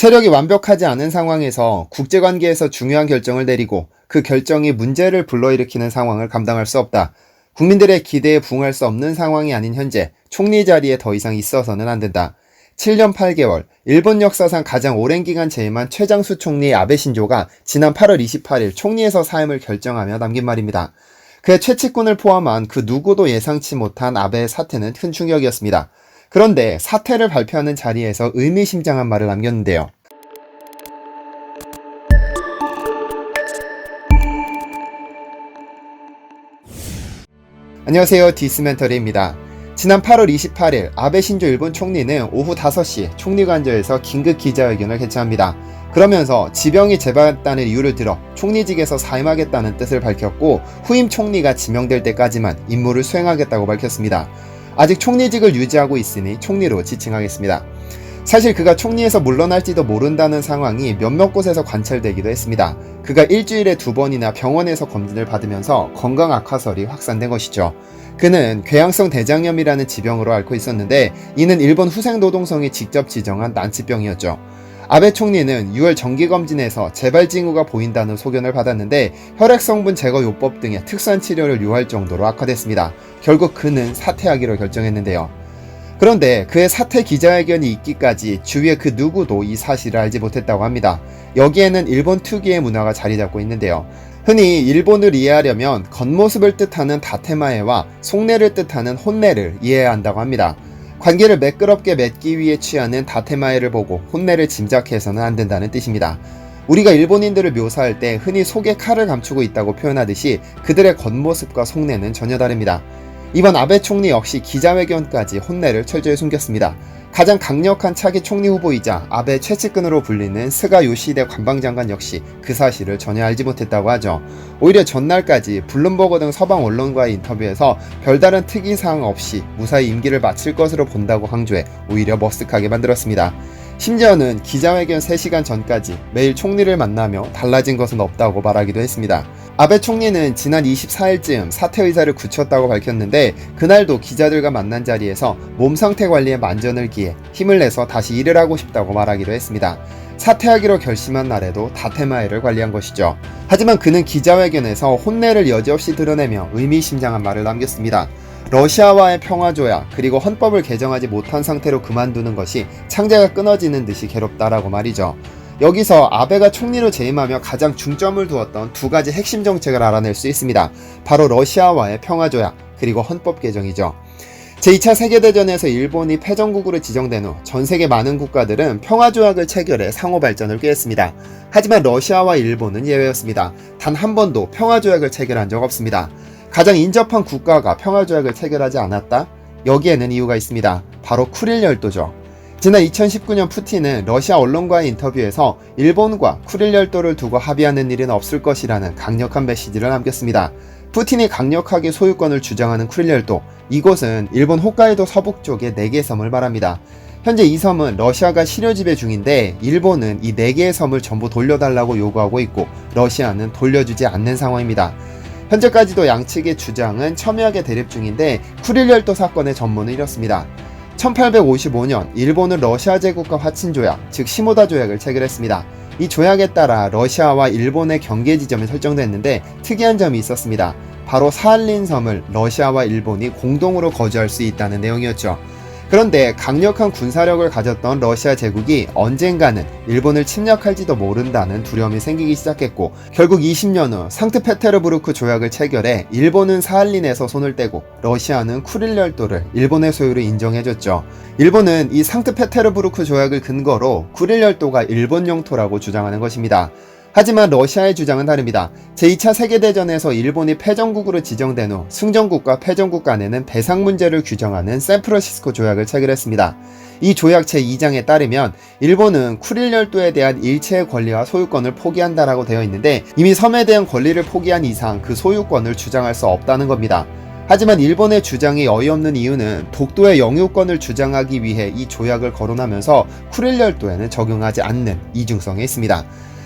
세력이 완벽하지 않은 상황에서 국제관계에서 중요한 결정을 내리고 그 결정이 문제를 불러일으키는 상황을 감당할 수 없다. 국민들의 기대에 부응할 수 없는 상황이 아닌 현재 총리 자리에 더 이상 있어서는 안 된다. 7년 8개월, 일본 역사상 가장 오랜 기간 재임한 최장수 총리 아베 신조가 지난 8월 28일 총리에서 사임을 결정하며 남긴 말입니다. 그의 최측근을 포함한 그 누구도 예상치 못한 아베의 사퇴는 큰 충격이었습니다. 그런데 사퇴를 발표하는 자리에서 의미심장한 말을 남겼는데요. 안녕하세요, 디스멘터리입니다. 지난 8월 28일 아베 신조 일본 총리는 오후 5시 총리관저에서 긴급 기자회견을 개최합니다. 그러면서 지병이 재발했다는 이유를 들어 총리직에서 사임하겠다는 뜻을 밝혔고 후임 총리가 지명될 때까지만 임무를 수행하겠다고 밝혔습니다. 아직 총리직을 유지하고 있으니 총리로 지칭하겠습니다. 사실 그가 총리에서 물러날지도 모른다는 상황이 몇몇 곳에서 관찰되기도 했습니다. 그가 일주일에 2번이나 병원에서 검진을 받으면서 건강 악화설이 확산된 것이죠. 그는 궤양성 대장염이라는 지병으로 앓고 있었는데 이는 일본 후생노동성이 직접 지정한 난치병이었죠. 아베 총리는 6월 정기검진에서 재발 징후가 보인다는 소견을 받았는데 혈액성분 제거 요법 등의 특수한 치료를 요할 정도로 악화됐습니다. 결국 그는 사퇴하기로 결정했는데요. 그런데 그의 사퇴 기자회견이 있기까지 주위의 그 누구도 이 사실을 알지 못했다고 합니다. 여기에는 일본 특유의 문화가 자리 잡고 있는데요. 흔히 일본을 이해하려면 겉모습을 뜻하는 다테마에와 속내를 뜻하는 혼내를 이해해야 한다고 합니다. 관계를 매끄럽게 맺기 위해 취하는 다테마에를 보고 혼내를 짐작해서는 안 된다는 뜻입니다. 우리가 일본인들을 묘사할 때 흔히 속에 칼을 감추고 있다고 표현하듯이 그들의 겉모습과 속내는 전혀 다릅니다. 이번 아베 총리 역시 기자회견까지 혼내를 철저히 숨겼습니다. 가장 강력한 차기 총리 후보이자 아베 최측근으로 불리는 스가 요시히데 관방장관 역시 그 사실을 전혀 알지 못했다고 하죠. 오히려 전날까지 블룸버그 등 서방 언론과의 인터뷰에서 별다른 특이사항 없이 무사히 임기를 마칠 것으로 본다고 강조해 오히려 머쓱하게 만들었습니다. 심지어는 기자회견 3시간 전까지 매일 총리를 만나며 달라진 것은 없다고 말하기도 했습니다. 아베 총리는 지난 24일쯤 사퇴 의사를 굳혔다고 밝혔는데 그날도 기자들과 만난 자리에서 몸 상태 관리에 만전을 기해 힘을 내서 다시 일을 하고 싶다고 말하기도 했습니다. 사퇴하기로 결심한 날에도 다테마에를 관리한 것이죠. 하지만 그는 기자회견에서 혼내를 여지없이 드러내며 의미심장한 말을 남겼습니다. 러시아와의 평화조약 그리고 헌법을 개정하지 못한 상태로 그만두는 것이 창자가 끊어지는 듯이 괴롭다라고 말이죠. 여기서 아베가 총리로 재임하며 가장 중점을 두었던 두 가지 핵심 정책을 알아낼 수 있습니다. 바로 러시아와의 평화조약 그리고 헌법 개정이죠. 제2차 세계대전에서 일본이 패전국으로 지정된 후 전세계 많은 국가들은 평화조약을 체결해 상호 발전을 꾀했습니다. 하지만 러시아와 일본은 예외였습니다. 단 한 번도 평화조약을 체결한 적 없습니다. 가장 인접한 국가가 평화조약을 체결하지 않았다? 여기에는 이유가 있습니다. 바로 쿠릴 열도죠. 지난 2019년 푸틴은 러시아 언론과의 인터뷰에서 일본과 쿠릴 열도를 두고 합의하는 일은 없을 것이라는 강력한 메시지를 남겼습니다. 푸틴이 강력하게 소유권을 주장하는 쿠릴 열도, 이곳은 일본 홋카이도 서북 쪽의 4개의 섬을 말합니다. 현재 이 섬은 러시아가 실효 지배 중인데 일본은 이 4개의 섬을 전부 돌려달라고 요구하고 있고 러시아는 돌려주지 않는 상황입니다. 현재까지도 양측의 주장은 첨예하게 대립 중인데 쿠릴 열도 사건의 전문은 이렇습니다. 1855년 일본은 러시아 제국과 화친조약, 즉 시모다 조약을 체결했습니다. 이 조약에 따라 러시아와 일본의 경계 지점이 설정됐는데 특이한 점이 있었습니다. 바로 사할린 섬을 러시아와 일본이 공동으로 거주할 수 있다는 내용이었죠. 그런데 강력한 군사력을 가졌던 러시아 제국이 언젠가는 일본을 침략할지도 모른다는 두려움이 생기기 시작했고 결국 20년 후 상트페테르부르크 조약을 체결해 일본은 사할린에서 손을 떼고 러시아는 쿠릴 열도를 일본의 소유로 인정해줬죠. 일본은 이 상트페테르부르크 조약을 근거로 쿠릴 열도가 일본 영토라고 주장하는 것입니다. 하지만 러시아의 주장은 다릅니다. 제2차 세계대전에서 일본이 패전국으로 지정된 후 승전국과 패전국 간에는 배상 문제를 규정하는 샌프란시스코 조약을 체결했습니다. 이 조약 제2장에 따르면 일본은 쿠릴 열도에 대한 일체의 권리와 소유권을 포기한다라고 되어 있는데 이미 섬에 대한 권리를 포기한 이상 그 소유권을 주장할 수 없다는 겁니다. 하지만 일본의 주장이 어이없는 이유는 독도의 영유권을 주장하기 위해 이 조약을 거론하면서 쿠릴 열도에는 적용하지 않는 이중성에 있습니다.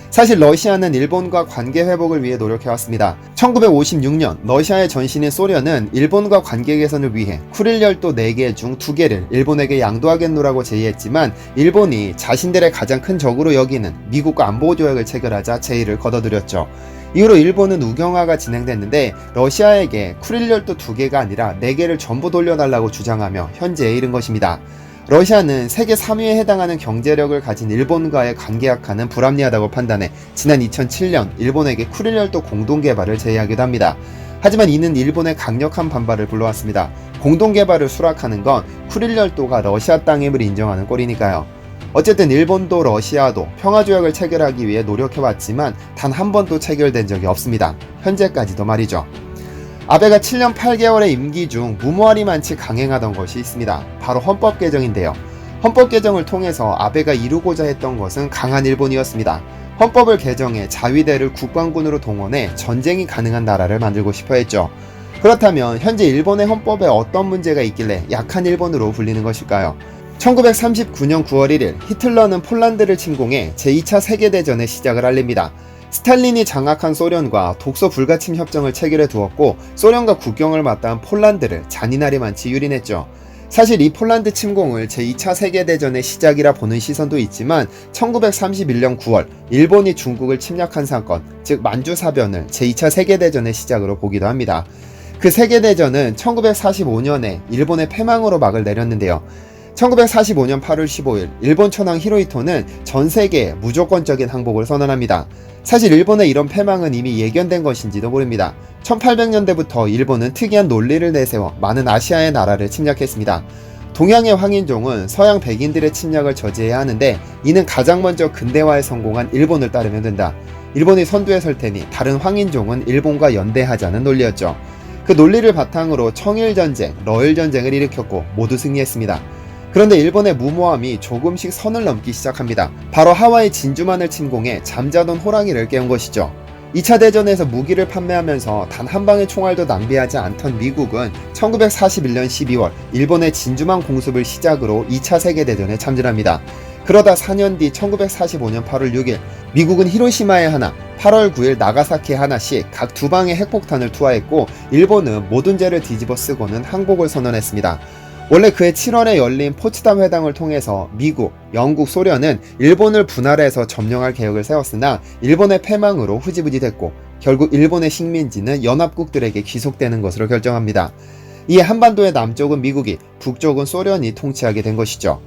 사실 러시아는 일본과 관계 회복을 위해 노력해왔습니다. 1956년 러시아의 전신인 소련은 일본과 관계 개선을 위해 쿠릴 열도 4개 중 2개를 일본에게 양도하겠노라고 제의했지만 일본이 자신들의 가장 큰 적으로 여기는 미국과 안보조약을 체결하자 제의를 거둬들였죠. 이후로 일본은 우경화가 진행됐는데 러시아에게 쿠릴 열도 2개가 아니라 4개를 전부 돌려달라고 주장하며 현재에 이른 것입니다. 러시아는 세계 3위에 해당하는 경제력을 가진 일본과의 관계 악화는 불합리하다고 판단해 지난 2007년 일본에게 쿠릴 열도 공동 개발을 제의하기도 합니다. 하지만 이는 일본의 강력한 반발을 불러왔습니다. 공동 개발을 수락하는 건 쿠릴 열도가 러시아 땅임을 인정하는 꼴이니까요. 어쨌든 일본도 러시아도 평화조약을 체결하기 위해 노력해왔지만 단 한 번도 체결된 적이 없습니다. 현재까지도 말이죠. 아베가 7년 8개월의 임기 중 무모하리만치 강행하던 것이 있습니다. 바로 헌법 개정인데요. 헌법 개정을 통해서 아베가 이루고자 했던 것은 강한 일본이었습니다. 헌법을 개정해 자위대를 국방군으로 동원해 전쟁이 가능한 나라를 만들고 싶어 했죠. 그렇다면 현재 일본의 헌법에 어떤 문제가 있길래 약한 일본으로 불리는 것일까요? 1939년 9월 1일 히틀러는 폴란드를 침공해 제2차 세계대전의 시작을 알립니다. 스탈린이 장악한 소련과 독소 불가침 협정을 체결해 두었고 소련과 국경을 맞닿은 폴란드를 잔인하리만치 유린했죠. 사실 이 폴란드 침공을 제2차 세계대전의 시작이라 보는 시선도 있지만 1931년 9월 일본이 중국을 침략한 사건, 즉 만주사변을 제2차 세계대전의 시작으로 보기도 합니다. 그 세계대전은 1945년에 일본의 패망으로 막을 내렸는데요. 1945년 8월 15일 일본 천황 히로히토는 전 세계에 무조건적인 항복을 선언합니다. 사실 일본의 이런 패망은 이미 예견된 것인지도 모릅니다. 1800년대부터 일본은 특이한 논리를 내세워 많은 아시아의 나라를 침략했습니다. 동양의 황인종은 서양 백인들의 침략을 저지해야 하는데 이는 가장 먼저 근대화에 성공한 일본을 따르면 된다. 일본이 선두에 설 테니 다른 황인종은 일본과 연대하자는 논리였죠. 그 논리를 바탕으로 청일전쟁, 러일전쟁을 일으켰고 모두 승리했습니다. 그런데 일본의 무모함이 조금씩 선을 넘기 시작합니다. 바로 하와이 진주만을 침공해 잠자던 호랑이를 깨운 것이죠. 2차 대전에서 무기를 판매하면서 단 한 방의 총알도 낭비하지 않던 미국은 1941년 12월 일본의 진주만 공습을 시작으로 2차 세계대전에 참전합니다. 그러다 4년 뒤 1945년 8월 6일 미국은 히로시마에 하나, 8월 9일 나가사키에 하나씩 각 2방의 핵폭탄을 투하했고 일본은 모든 죄를 뒤집어 쓰고는 항복을 선언했습니다. 원래 그해 7월에 열린 포츠담 회담을 통해서 미국, 영국, 소련은 일본을 분할해서 점령할 계획을 세웠으나 일본의 패망으로 흐지부지 됐고 결국 일본의 식민지는 연합국들에게 귀속되는 것으로 결정합니다. 이에 한반도의 남쪽은 미국이, 북쪽은 소련이 통치하게 된 것이죠.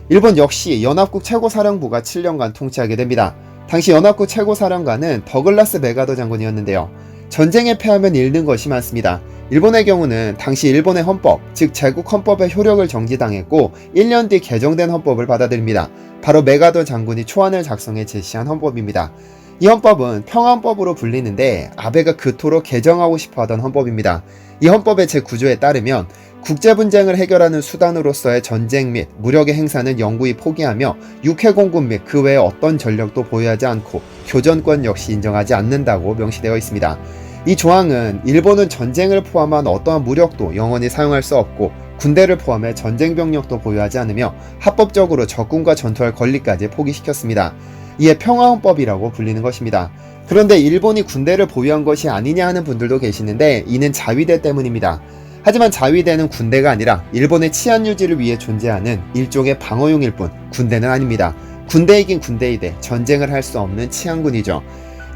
일본 역시 연합국 최고사령부가 7년간 통치하게 됩니다. 당시 연합국 최고사령관은 더글라스 메가더 장군이었는데요. 전쟁에 패하면 잃는 것이 많습니다. 일본의 경우는 당시 일본의 헌법, 즉 제국 헌법의 효력을 정지당했고 1년 뒤 개정된 헌법을 받아들입니다. 바로 메가더 장군이 초안을 작성해 제시한 헌법입니다. 이 헌법은 평화헌법으로 불리는데 아베가 그토록 개정하고 싶어하던 헌법입니다. 이 헌법의 제9조에 따르면 국제분쟁을 해결하는 수단으로서의 전쟁 및 무력의 행사는 영구히 포기하며 육해공군 및 그 외의 어떤 전력도 보유하지 않고 교전권 역시 인정하지 않는다고 명시되어 있습니다. 이 조항은 일본은 전쟁을 포함한 어떠한 무력도 영원히 사용할 수 없고 군대를 포함해 전쟁 병력도 보유하지 않으며 합법적으로 적군과 전투할 권리까지 포기시켰습니다. 이에 평화헌법이라고 불리는 것입니다. 그런데 일본이 군대를 보유한 것이 아니냐 하는 분들도 계시는데 이는 자위대 때문입니다. 하지만 자위대는 군대가 아니라 일본의 치안 유지를 위해 존재하는 일종의 방어용일 뿐 군대는 아닙니다. 군대이긴 군대이되 전쟁을 할 수 없는 치안군이죠.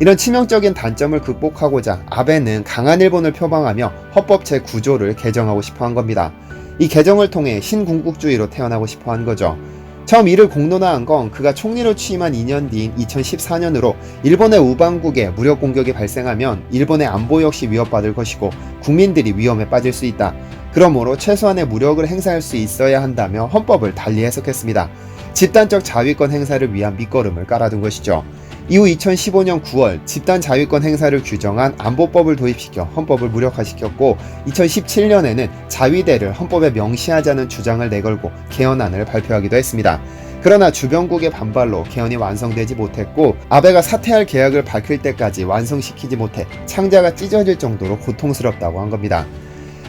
이런 치명적인 단점을 극복하고자 아베는 강한 일본을 표방하며 헌법 제9조를 개정하고 싶어한 겁니다. 이 개정을 통해 신군국주의로 태어나고 싶어한 거죠. 처음 이를 공론화한 건 그가 총리로 취임한 2년 뒤인 2014년으로 일본의 우방국에 무력 공격이 발생하면 일본의 안보 역시 위협받을 것이고 국민들이 위험에 빠질 수 있다. 그러므로 최소한의 무력을 행사할 수 있어야 한다며 헌법을 달리 해석했습니다. 집단적 자위권 행사를 위한 밑거름을 깔아둔 것이죠. 이후 2015년 9월 집단 자위권 행사를 규정한 안보법을 도입시켜 헌법을 무력화시켰고 2017년에는 자위대를 헌법에 명시하자는 주장을 내걸고 개헌안을 발표하기도 했습니다. 그러나 주변국의 반발로 개헌이 완성되지 못했고 아베가 사퇴할 계획을 밝힐 때까지 완성시키지 못해 창자가 찢어질 정도로 고통스럽다고 한 겁니다.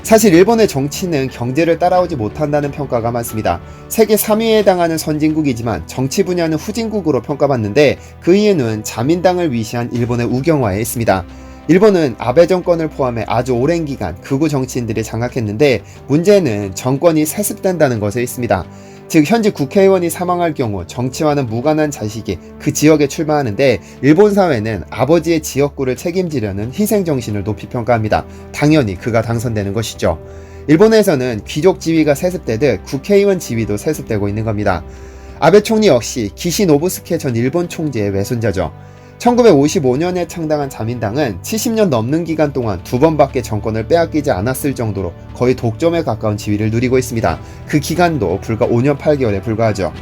사실 일본의 정치는 경제를 따라오지 못한다는 평가가 많습니다. 세계 3위에 해당하는 선진국이지만 정치 분야는 후진국으로 평가받는데 그 이유는 자민당을 위시한 일본의 우경화에 있습니다. 일본은 아베 정권을 포함해 아주 오랜 기간 극우 정치인들이 장악했는데 문제는 정권이 세습된다는 것에 있습니다. 즉 현직 국회의원이 사망할 경우 정치와는 무관한 자식이 그 지역에 출마하는데 일본 사회는 아버지의 지역구를 책임지려는 희생정신을 높이 평가합니다. 당연히 그가 당선되는 것이죠. 일본에서는 귀족 지위가 세습되듯 국회의원 지위도 세습되고 있는 겁니다. 아베 총리 역시 기시 노부스케 전 일본 총재의 외손자죠. 1955년에 창당한 자민당은 70년 넘는 기간 동안 2번밖에 정권을 빼앗기지 않았을 정도로 거의 독점에 가까운 지위를 누리고 있습니다. 그 기간도 불과 5년 8개월에 불과하죠.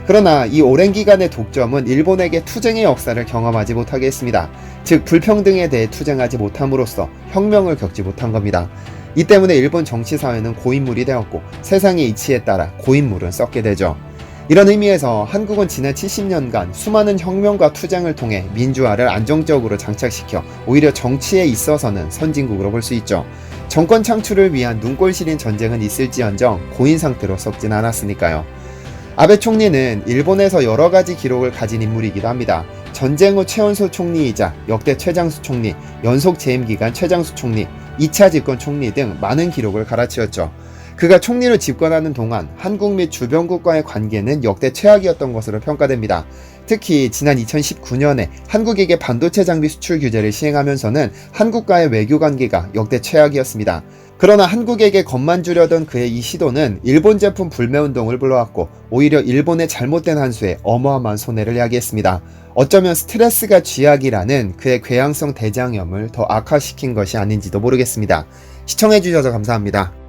그러나 이 오랜 기간의 독점은 일본에게 투쟁의 역사를 경험하지 못하게 했습니다. 즉 불평등에 대해 투쟁하지 못함으로써 혁명을 겪지 못한 겁니다. 이 때문에 일본 정치사회는 고인물이 되었고 세상의 이치에 따라 고인물은 썩게 되죠. 이런 의미에서 한국은 지난 70년간 수많은 혁명과 투쟁을 통해 민주화를 안정적으로 장착시켜 오히려 정치에 있어서는 선진국으로 볼 수 있죠. 정권 창출을 위한 눈꼴 시린 전쟁은 있을지언정 고인 상태로 썩진 않았으니까요. 아베 총리는 일본에서 여러 가지 기록을 가진 인물이기도 합니다. 전쟁 후 최연소 총리이자 역대 최장수 총리, 연속 재임 기간 최장수 총리, 2차 집권 총리 등 많은 기록을 갈아치웠죠. 그가 총리로 집권하는 동안 한국 및 주변국과의 관계는 역대 최악이었던 것으로 평가됩니다. 특히 지난 2019년에 한국에게 반도체 장비 수출 규제를 시행하면서는 한국과의 외교 관계가 역대 최악이었습니다. 그러나 한국에게 겁만 주려던 그의 이 시도는 일본 제품 불매운동을 불러왔고 오히려 일본의 잘못된 한 수에 어마어마한 손해를 야기했습니다. 어쩌면 스트레스가 쥐약이라는 그의 궤양성 대장염을 더 악화시킨 것이 아닌지도 모르겠습니다. 시청해주셔서 감사합니다.